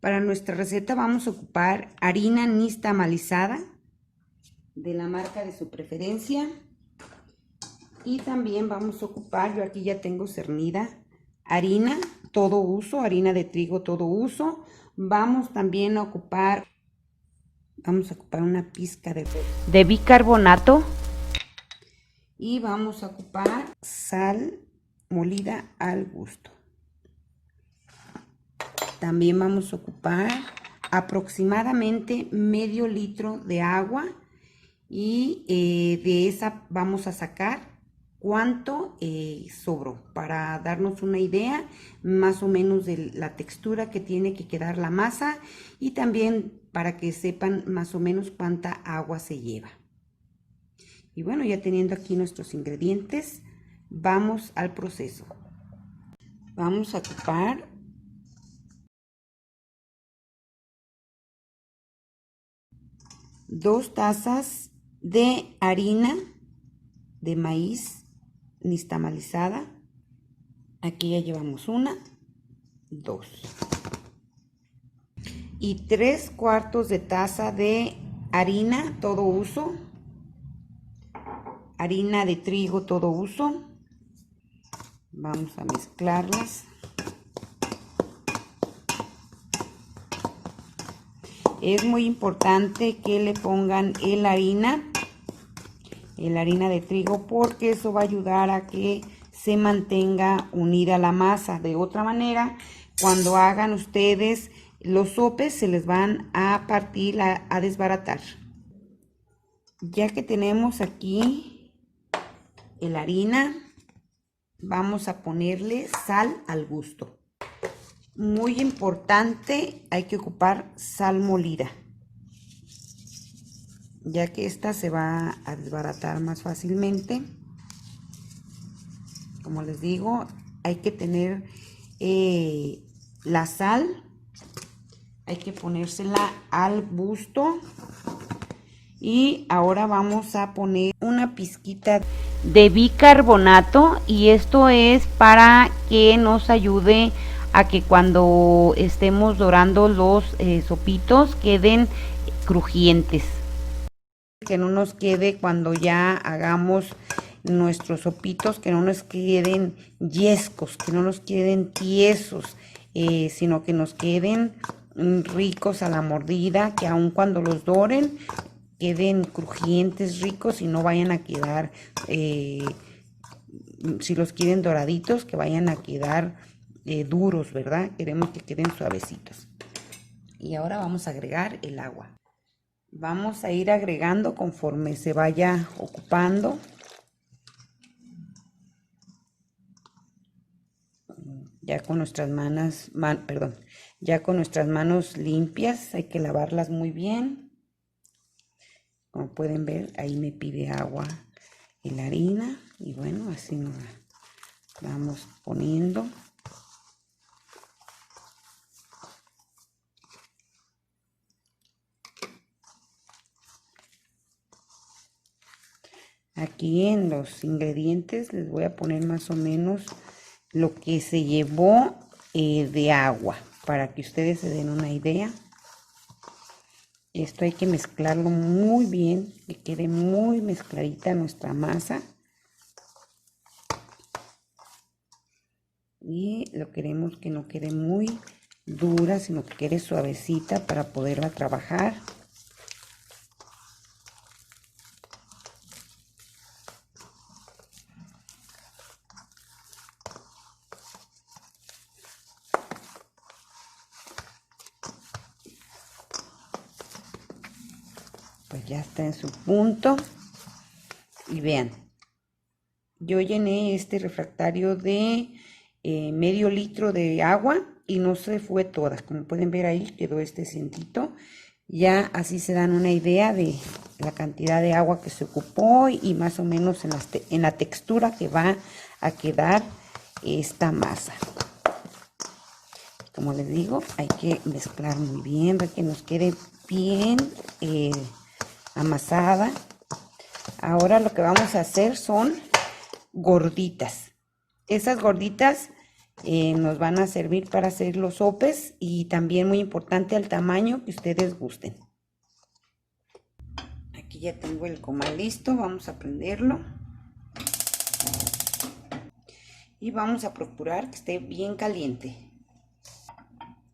Para nuestra receta vamos a ocupar harina nixtamalizada de la marca de su preferencia. Y también vamos a ocupar, yo aquí ya tengo cernida, harina todo uso, harina de trigo todo uso. Vamos también a ocupar, una pizca de bicarbonato. Y vamos a ocupar sal molida al gusto. También vamos a ocupar aproximadamente medio litro de agua. Y de esa vamos a sacar cuánto sobró para darnos una idea más o menos de la textura que tiene que quedar la masa y también para que sepan más o menos cuánta agua se lleva. Y bueno, ya teniendo aquí nuestros ingredientes, vamos al proceso. Vamos a ocupar 2 tazas de harina de maíz nixtamalizada. Aquí ya llevamos 1, 2 y 3/4 de taza de harina todo uso, harina de trigo todo uso. Vamos a mezclarlas. Es muy importante que le pongan la harina de trigo, porque eso va a ayudar a que se mantenga unida la masa. De otra manera, cuando hagan ustedes los sopes, se les van a partir, a desbaratar. Ya que tenemos aquí la harina, vamos a ponerle sal al gusto. Muy importante, hay que ocupar sal molida, ya que esta se va a desbaratar más fácilmente. Como les digo, hay que tener la sal, hay que ponérsela al gusto. Y ahora vamos a poner una pizquita de bicarbonato, y esto es para que nos ayude a que cuando estemos dorando los sopitos queden crujientes, que no nos quede cuando ya hagamos nuestros sopitos, que no nos queden yescos, que no nos queden tiesos, sino que nos queden ricos a la mordida, que aun cuando los doren queden crujientes, ricos, y no vayan a quedar, si los quieren doraditos, que vayan a quedar duros, ¿verdad? Queremos que queden suavecitos. Y ahora vamos a agregar el agua. Vamos a ir agregando conforme se vaya ocupando. Ya con nuestras manos limpias, hay que lavarlas muy bien. Como pueden ver, ahí me pide agua en la harina, y bueno, así nos vamos poniendo. Aquí en los ingredientes les voy a poner más o menos lo que se llevó de agua, para que ustedes se den una idea. Esto hay que mezclarlo muy bien, que quede muy mezcladita nuestra masa. Y lo queremos que no quede muy dura, sino que quede suavecita para poderla trabajar. Pues ya está en su punto. Y vean, yo llené este refractario de medio litro de agua y no se fue toda. Como pueden ver, ahí quedó este cientito. Ya así se dan una idea de la cantidad de agua que se ocupó y más o menos en la textura que va a quedar esta masa. Como les digo, hay que mezclar muy bien para que nos quede bien amasada. Ahora lo que vamos a hacer son gorditas. Esas gorditas nos van a servir para hacer los sopes y también muy importante al tamaño que ustedes gusten. Aquí ya tengo el comal listo, vamos a prenderlo. Y vamos a procurar que esté bien caliente.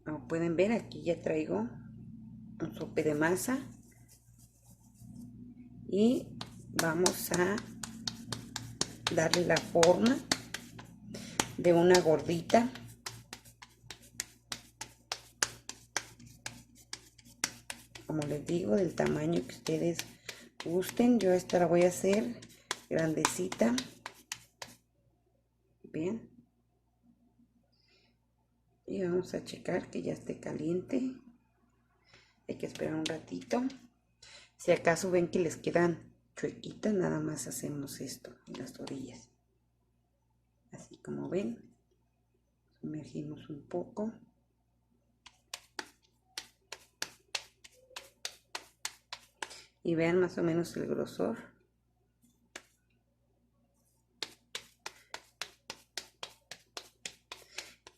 Como pueden ver, aquí ya traigo un sope de masa. Y vamos a darle la forma de una gordita. Como les digo, del tamaño que ustedes gusten. Yo esta la voy a hacer grandecita. Bien. Y vamos a checar que ya esté caliente. Hay que esperar un ratito. Si acaso ven que les quedan chuequitas, nada más hacemos esto en las orillas. Así como ven, sumergimos un poco. Y vean más o menos el grosor.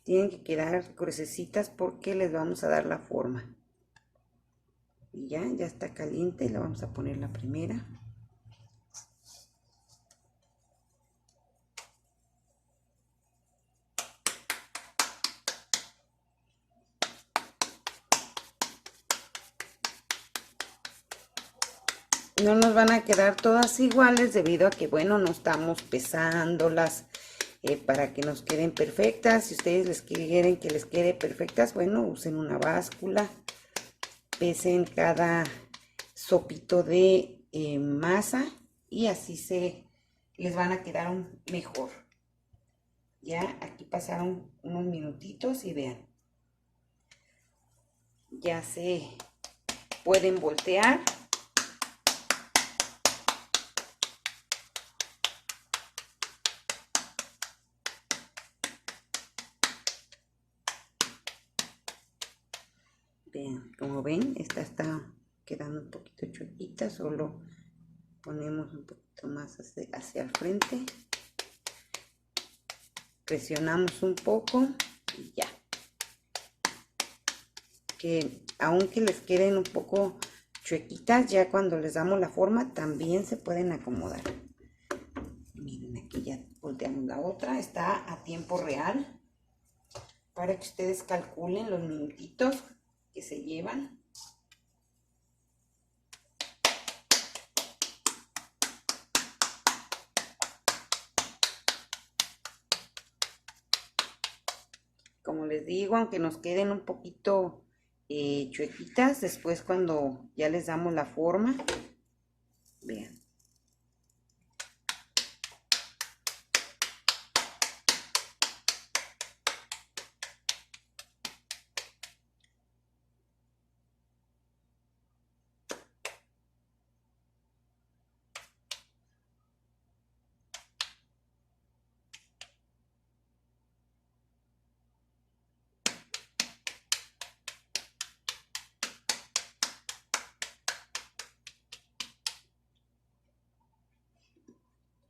Tienen que quedar gruesecitas porque les vamos a dar la forma. Y ya está caliente, le vamos a poner la primera. No nos van a quedar todas iguales debido a que, bueno, no estamos pesándolas para que nos queden perfectas. Si ustedes les quieren que les quede perfectas, bueno, usen una báscula. Pesen cada sopito de masa y así les van a quedar mejor. Ya aquí pasaron unos minutitos y vean. Ya se pueden voltear. Vean, como ven, esta está quedando un poquito chuequita, solo ponemos un poquito más hacia el frente, presionamos un poco y ya. Que aunque les queden un poco chuequitas, ya cuando les damos la forma también se pueden acomodar. Miren, aquí ya volteamos la otra, está a tiempo real para que ustedes calculen los minutitos que se llevan. Como les digo, aunque nos queden un poquito chuequitas, después cuando ya les damos la forma, vean.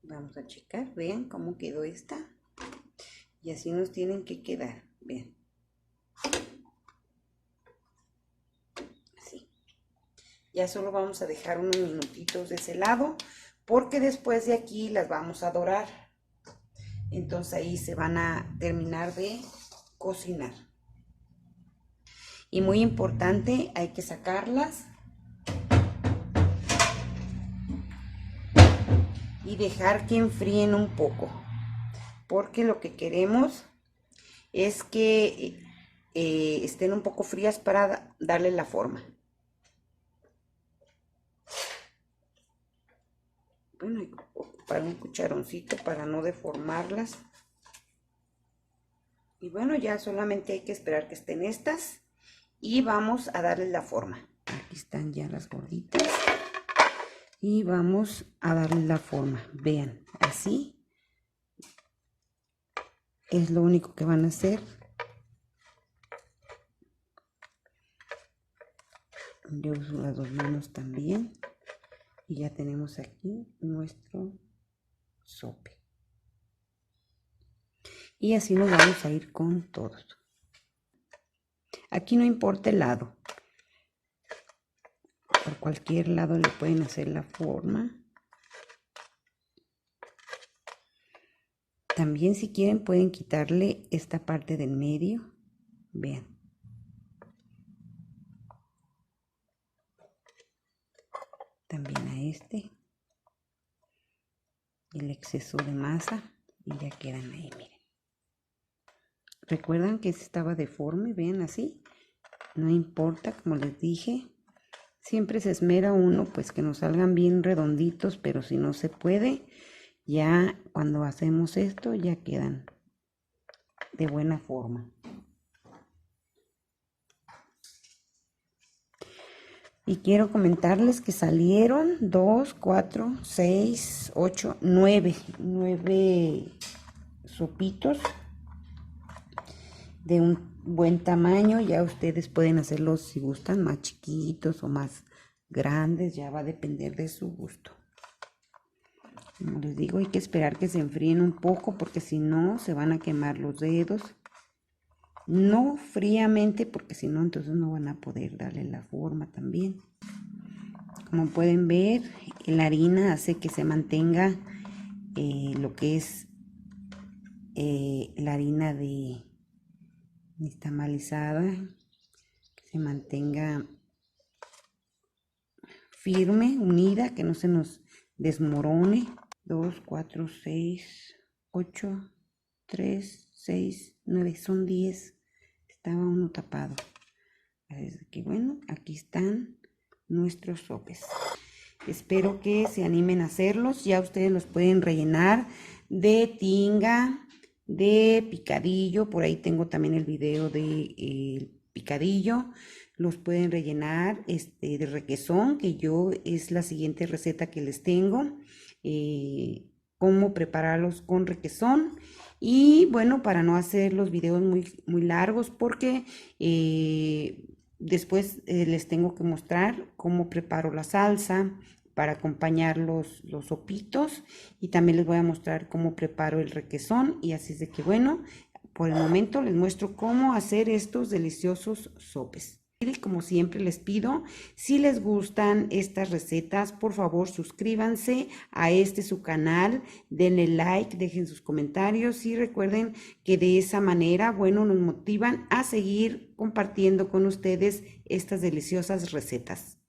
Vamos a checar, vean cómo quedó esta. Y así nos tienen que quedar, vean. Así. Ya solo vamos a dejar unos minutitos de ese lado, porque después de aquí las vamos a dorar. Entonces ahí se van a terminar de cocinar. Y muy importante, hay que sacarlas y dejar que enfríen un poco, porque lo que queremos es que estén un poco frías para darle la forma. Bueno, hay que ocupar un cucharoncito para no deformarlas. Y bueno, ya solamente hay que esperar que estén estas y vamos a darle la forma. Aquí están ya las gorditas. Y vamos a darle la forma. Vean, así. Es lo único que van a hacer. Yo uso las dos manos también. Y ya tenemos aquí nuestro sope. Y así nos vamos a ir con todos. Aquí no importa el lado. Por cualquier lado le pueden hacer la forma. También si quieren pueden quitarle esta parte del medio. Vean. También a este. El exceso de masa. Y ya quedan ahí, miren. Recuerdan que estaba deforme, vean así. No importa, como les dije. Siempre se esmera uno pues que nos salgan bien redonditos, pero si no se puede, ya cuando hacemos esto ya quedan de buena forma. Y quiero comentarles que salieron 2, 4, 6, 8, 9 sopitos de un buen tamaño. Ya ustedes pueden hacerlos si gustan más chiquitos o más grandes, ya va a depender de su gusto. Como les digo, hay que esperar que se enfríen un poco porque si no se van a quemar los dedos. No fríamente porque si no entonces no van a poder darle la forma también. Como pueden ver, la harina hace que se mantenga lo que es la harina de nixtamalizada, que se mantenga firme, unida, que no se nos desmorone. 2, 4, 6, 8, 3, 6, 9, son 10. Estaba uno tapado. Así que bueno, aquí están nuestros sopes. Espero que se animen a hacerlos. Ya ustedes los pueden rellenar de tinga, de picadillo. Por ahí tengo también el video de picadillo. Los pueden rellenar de requesón, que yo es la siguiente receta que les tengo. Cómo prepararlos con requesón. Y bueno, para no hacer los videos muy largos, porque después les tengo que mostrar cómo preparo la salsa para acompañar los sopitos, y también les voy a mostrar cómo preparo el requesón. Y así es de que bueno, por el momento les muestro cómo hacer estos deliciosos sopes. Y como siempre les pido, si les gustan estas recetas, por favor suscríbanse a su canal, denle like, dejen sus comentarios y recuerden que de esa manera, bueno, nos motivan a seguir compartiendo con ustedes estas deliciosas recetas.